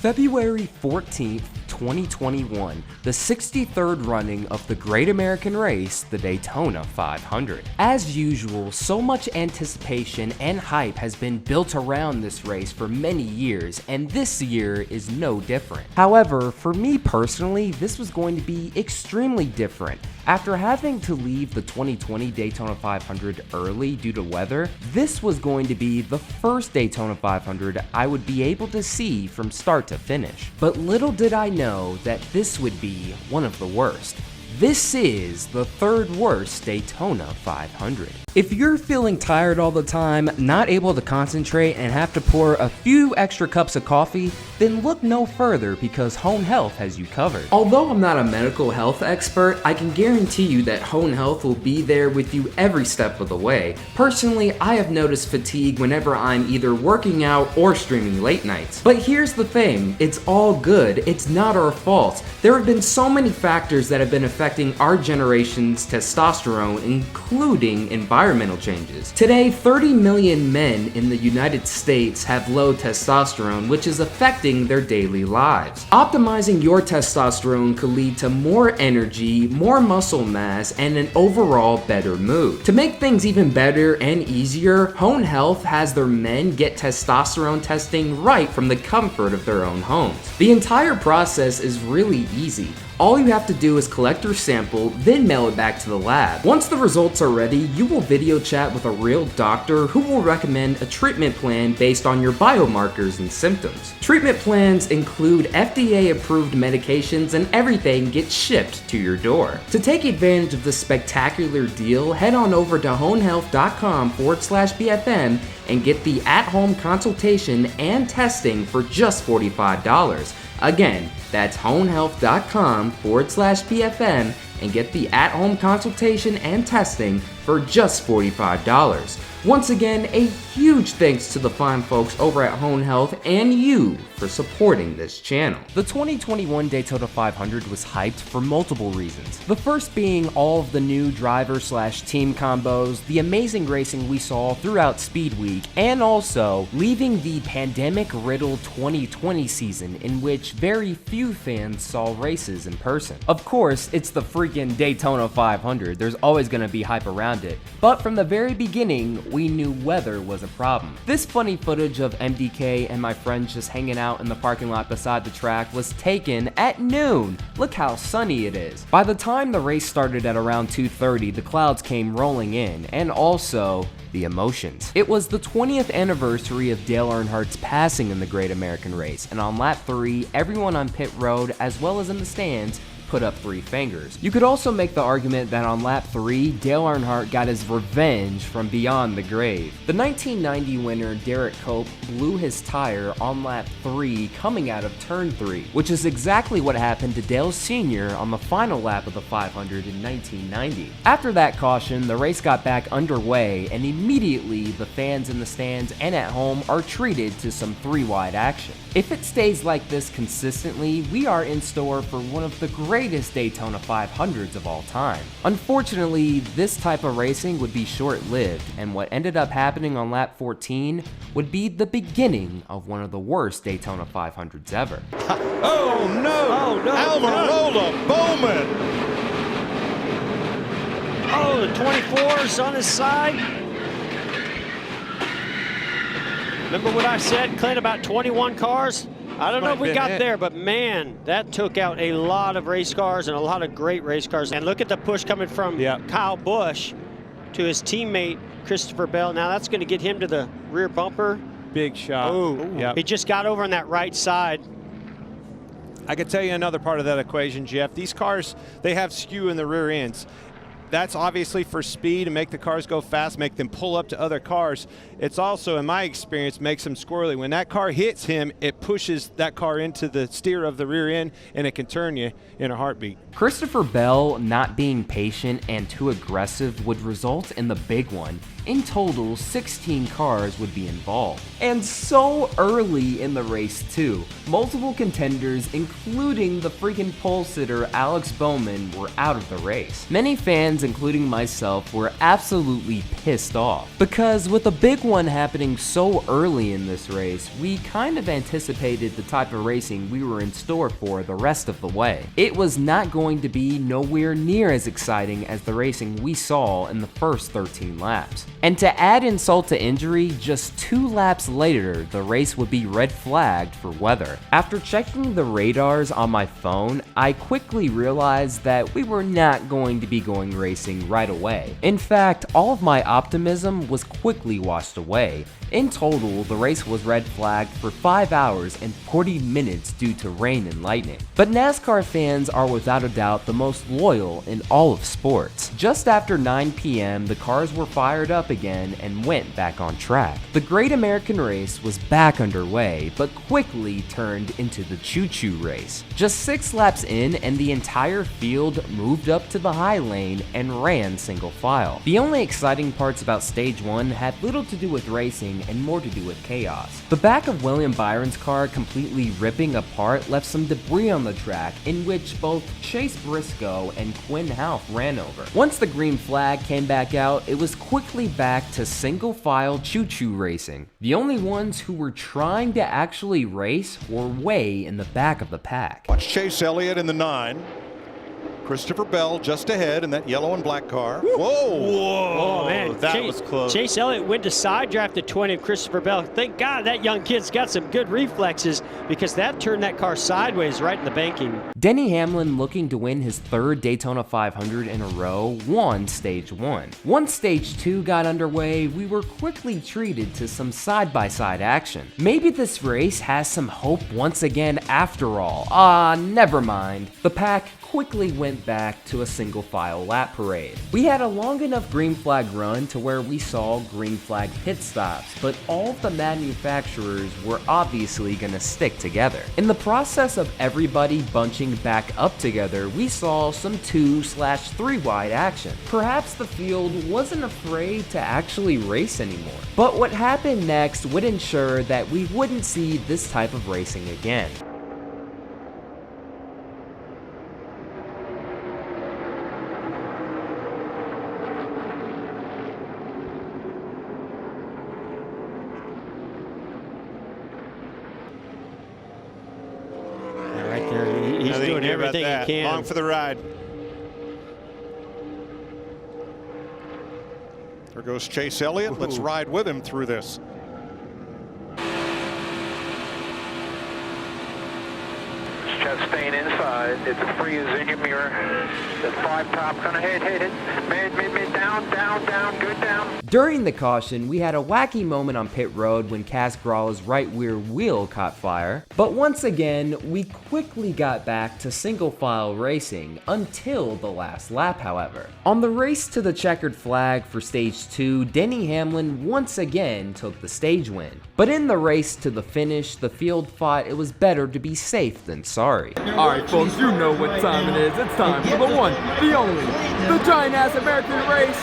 February 14th, 2021, the 63rd running of the Great American Race, the Daytona 500. As usual, so much anticipation and hype has been built around this race for many years, and this year is no different. However, for me personally, this was going to be extremely different. After having to leave the 2020 Daytona 500 early due to weather, this was going to be the first Daytona 500 I would be able to see from start to finish. But little did I know that this would be one of the worst. This is the third worst Daytona 500. If you're feeling tired all the time, not able to concentrate, and have to pour a few extra cups of coffee, then look no further because Hone Health has you covered. Although I'm not a medical health expert, I can guarantee you that Hone Health will be there with you every step of the way. Personally, I have noticed fatigue whenever I'm either working out or streaming late nights. But here's the thing, it's all good, it's not our fault. There have been so many factors that have been affecting our generation's testosterone, including environmental changes. Today, 30 million men in the United States have low testosterone, which is affecting their daily lives. Optimizing your testosterone could lead to more energy, more muscle mass, and an overall better mood. To make things even better and easier, Hone Health has their men get testosterone testing right from the comfort of their own homes. The entire process is really easy. All you have to do is collect your sample, then mail it back to the lab. Once the results are ready, you will video chat with a real doctor who will recommend a treatment plan based on your biomarkers and symptoms. Treatment plans include FDA-approved medications, and everything gets shipped to your door. To take advantage of this spectacular deal, head on over to honehealth.com/BFM and get the at-home consultation and testing for just $45. Again, that's honehealth.com/BFM and get the at-home consultation and testing for just $45. Once again, a huge thanks to the fine folks over at Hone Health and you for supporting this channel. The 2021 Daytona 500 was hyped for multiple reasons. The first being all of the new driver/team combos, the amazing racing we saw throughout Speed Week, and also leaving the pandemic-riddled 2020 season in which very few fans saw races in person. Of course, it's the freaking Daytona 500, there's always going to be hype around it, but from the very beginning, we knew weather was a problem. This funny footage of MDK and my friends just hanging out in the parking lot beside the track was taken at noon. Look how sunny it is. By the time the race started at around 2:30, the clouds came rolling in, and also the emotions. It was the 20th anniversary of Dale Earnhardt's passing in the Great American Race, and on lap 3, everyone on pit road as well as in the stands put up 3 fingers. You could also make the argument that on lap 3, Dale Earnhardt got his revenge from beyond the grave. The 1990 winner Derek Cope blew his tire on lap 3 coming out of turn 3, which is exactly what happened to Dale Sr. on the final lap of the 500 in 1990. After that caution, the race got back underway, and immediately the fans in the stands and at home are treated to some 3-wide action. If it stays like this consistently, we are in store for one of the greatest Daytona 500s of all time. Unfortunately, this type of racing would be short-lived, and what ended up happening on lap 14 would be the beginning of one of the worst Daytona 500s ever. Oh no! Oh no! Almirola Bowman! Oh, the 24's on his side. Remember what I said, Clint, about 21 cars? I don't know if we got there, but man, that took out a lot of race cars and a lot of great race cars. And look at the push coming from Kyle Busch to his teammate, Christopher Bell. Now that's going to get him to the rear bumper. Big shot. Oh, he just got over on that right side. I can tell you another part of that equation, Jeff. These cars, they have skew in the rear ends. That's obviously for speed and make the cars go fast, make them pull up to other cars. It's also, in my experience, makes them squirrely. When that car hits him, it pushes that car into the steer of the rear end, and it can turn you in a heartbeat. Christopher Bell not being patient and too aggressive would result in the big one. In total, 16 cars would be involved. And so early in the race too. Multiple contenders, including the freaking pole sitter Alex Bowman, were out of the race. Many fans fans, including myself, were absolutely pissed off. Because with a big one happening so early in this race, we kind of anticipated the type of racing we were in store for the rest of the way. It was not going to be nowhere near as exciting as the racing we saw in the first 13 laps. And to add insult to injury, just 2 laps later, the race would be red flagged for weather. After checking the radars on my phone, I quickly realized that we were not going to be going racing right away. In fact, all of my optimism was quickly washed away. In total, the race was red flagged for 5 hours and 40 minutes due to rain and lightning. But NASCAR fans are without a doubt the most loyal in all of sports. Just after 9 p.m., the cars were fired up again and went back on track. The Great American Race was back underway, but quickly turned into the choo-choo race. Just 6 laps in and the entire field moved up to the high lane and ran single file. The only exciting parts about stage 1 had little to do with racing and more to do with chaos. The back of William Byron's car completely ripping apart left some debris on the track, in which both Chase Briscoe and Quinn Houff ran over. Once the green flag came back out, it was quickly back to single file choo-choo racing. The only ones who were trying to actually race were way in the back of the pack. Watch Chase Elliott in the 9. Christopher Bell just ahead in that yellow and black car. Whoa! Oh, man. That was close. Chase Elliott went to side draft the 20 of Christopher Bell. Thank God that young kid's got some good reflexes, because that turned that car sideways right in the banking. Denny Hamlin, looking to win his 3rd Daytona 500 in a row, won stage 1. Once stage 2 got underway, we were quickly treated to some side-by-side action. Maybe this race has some hope once again after all. Never mind. The pack quickly went back to a single file lap parade. We had a long enough green flag run to where we saw green flag pit stops, but all of the manufacturers were obviously gonna stick together. In the process of everybody bunching back up together, we saw some 2/3 wide action. Perhaps the field wasn't afraid to actually race anymore. But what happened next would ensure that we wouldn't see this type of racing again. He's doing everything he can. Long for the ride. There goes Chase Elliott. Let's ride with him through this. Just staying inside. It's a freeze in your mirror. The 5 top gonna hit. Mid, down, good down. During the caution, we had a wacky moment on pit road when Cass Grawl's right rear wheel caught fire, but once again, we quickly got back to single file racing until the last lap, however. On the race to the checkered flag for stage 2, Denny Hamlin once again took the stage win. But in the race to the finish, the field thought it was better to be safe than sorry. Alright folks, you know what time it is. It's time for the one, the only, the giant-ass American race.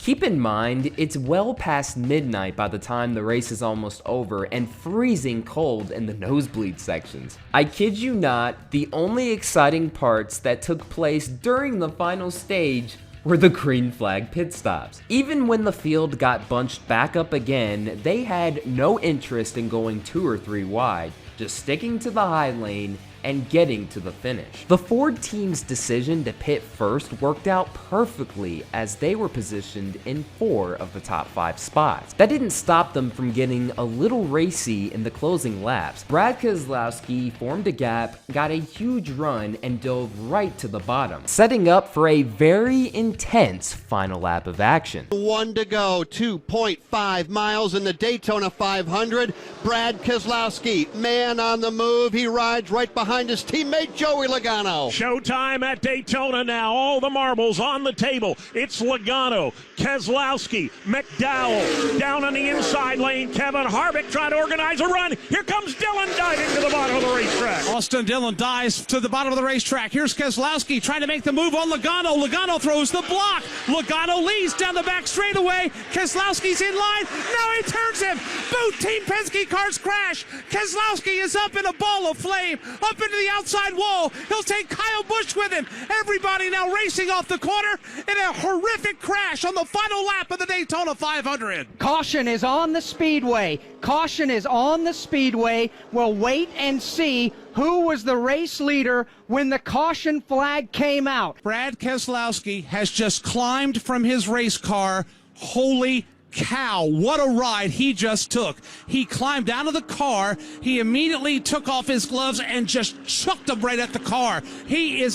Keep in mind, it's well past midnight by the time the race is almost over and freezing cold in the nosebleed sections. I kid you not, the only exciting parts that took place during the final stage were the green flag pit stops. Even when the field got bunched back up again, they had no interest in going 2 or 3 wide, just sticking to the high lane and getting to the finish. The Ford team's decision to pit first worked out perfectly as they were positioned in 4 of the top 5 spots. That didn't stop them from getting a little racy in the closing laps. Brad Keselowski formed a gap, got a huge run, and dove right to the bottom, setting up for a very intense final lap of action. 1 to go, 2.5 miles in the Daytona 500. Brad Keselowski, man on the move. He rides right behind behind his teammate Joey Logano. Showtime at Daytona now. All the marbles on the table. It's Logano, Keselowski, McDowell. Down on the inside lane, Kevin Harvick trying to organize a run. Here comes Dillon diving to the bottom of the racetrack. Austin Dillon dives to the bottom of the racetrack. Here's Keselowski trying to make the move on Logano. Logano throws the block. Logano leads down the back straightaway. Keselowski's in line. Now he turns him. Both Team Penske cars crash. Keselowski is up in a ball of flame, up into the outside wall. He'll take Kyle Busch with him. Everybody now racing off the corner in a horrific crash on the final lap of the Daytona 500. Caution is on the speedway. Caution is on the speedway. We'll wait and see who was the race leader when the caution flag came out. Brad Keselowski has just climbed from his race car. Holy cow, what a ride he just took. He climbed out of the car. He immediately took off his gloves and just chucked them right at the car.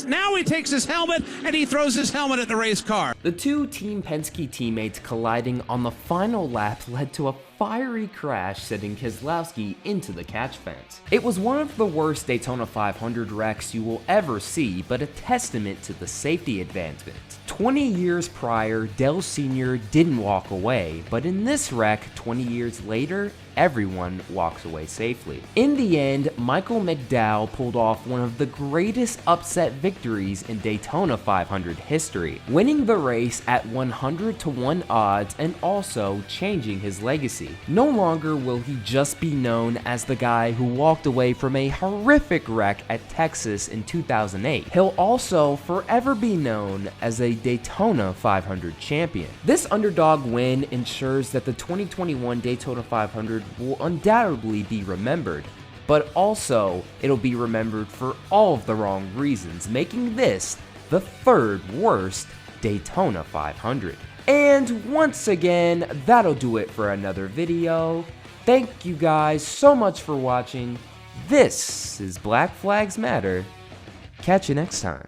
Now he takes his helmet and he throws his helmet at the race car. The two Team Penske teammates colliding on the final lap led to a fiery crash, sending Keselowski into the catch fence. It was one of the worst Daytona 500 wrecks you will ever see, but a testament to the safety advancements. 20 years prior, Dale Sr. didn't walk away, but in this wreck, 20 years later, everyone walks away safely. In the end, Michael McDowell pulled off one of the greatest upset victories in Daytona 500 history, winning the race at 100-1 odds and also changing his legacy. No longer will he just be known as the guy who walked away from a horrific wreck at Texas in 2008. He'll also forever be known as a Daytona 500 champion. This underdog win ensures that the 2021 Daytona 500 will undoubtedly be remembered, but also it'll be remembered for all of the wrong reasons, making this the third worst Daytona 500. And once again, that'll do it for another video. Thank you guys so much for watching. This is Black Flags Matter. Catch you next time.